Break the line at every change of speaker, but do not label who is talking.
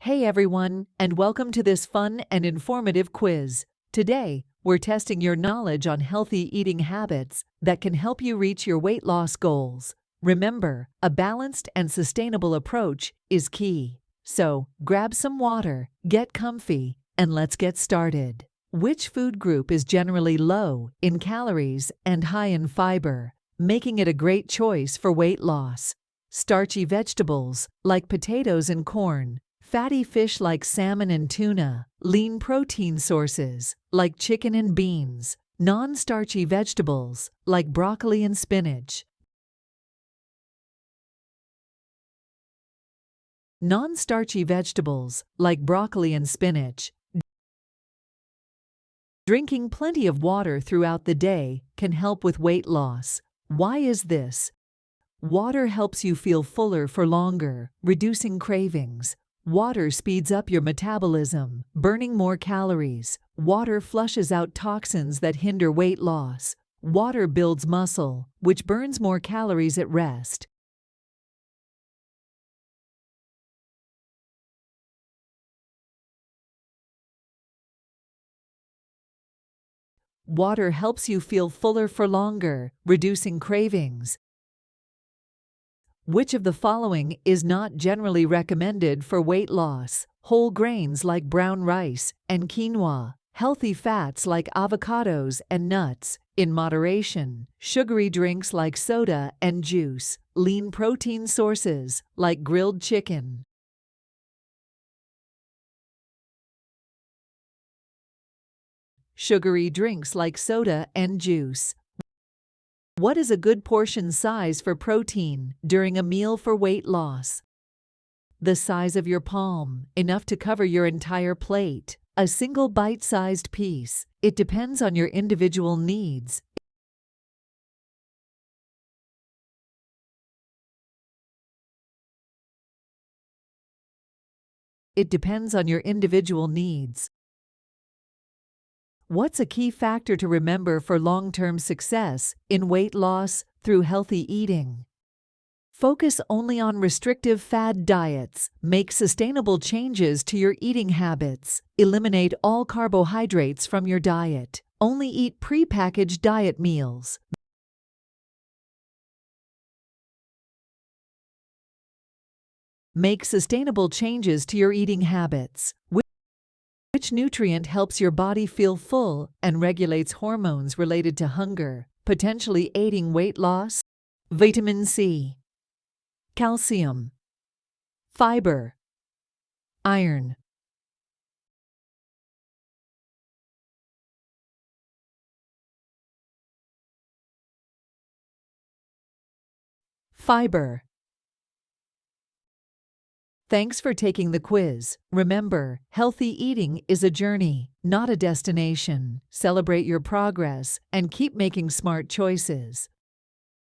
Hey everyone, and welcome to this fun and informative quiz. Today, we're testing your knowledge on healthy eating habits that can help you reach your weight loss goals. Remember, a balanced and sustainable approach is key. So, grab some water, get comfy, and let's get started. Which food group is generally low in calories and high in fiber, making it a great choice for weight loss? Starchy vegetables like potatoes and corn, fatty fish like salmon and tuna, lean protein sources like chicken and beans, non-starchy vegetables like broccoli and spinach. Non-starchy vegetables like broccoli and spinach. Drinking plenty of water throughout the day can help with weight loss. Why is this? Water helps you feel fuller for longer, reducing cravings. Water speeds up your metabolism, burning more calories. Water flushes out toxins that hinder weight loss. Water builds muscle, which burns more calories at rest. Water helps you feel fuller for longer, reducing cravings. Which of the following is not generally recommended for weight loss? Whole grains like brown rice and quinoa, healthy fats like avocados and nuts, in moderation, sugary drinks like soda and juice, lean protein sources like grilled chicken. Sugary drinks like soda and juice. What is a good portion size for protein during a meal for weight loss? The size of your palm, enough to cover your entire plate. A single bite-sized piece. It depends on your individual needs. It depends on your individual needs. What's a key factor to remember for long-term success in weight loss through healthy eating? Focus only on restrictive fad diets. Make sustainable changes to your eating habits. Eliminate all carbohydrates from your diet. Only eat pre-packaged diet meals. Make sustainable changes to your eating habits. Which nutrient helps your body feel full and regulates hormones related to hunger, potentially aiding weight loss? Vitamin C, calcium, fiber, iron. Fiber. Thanks for taking the quiz. Remember, healthy eating is a journey, not a destination. Celebrate your progress and keep making smart choices.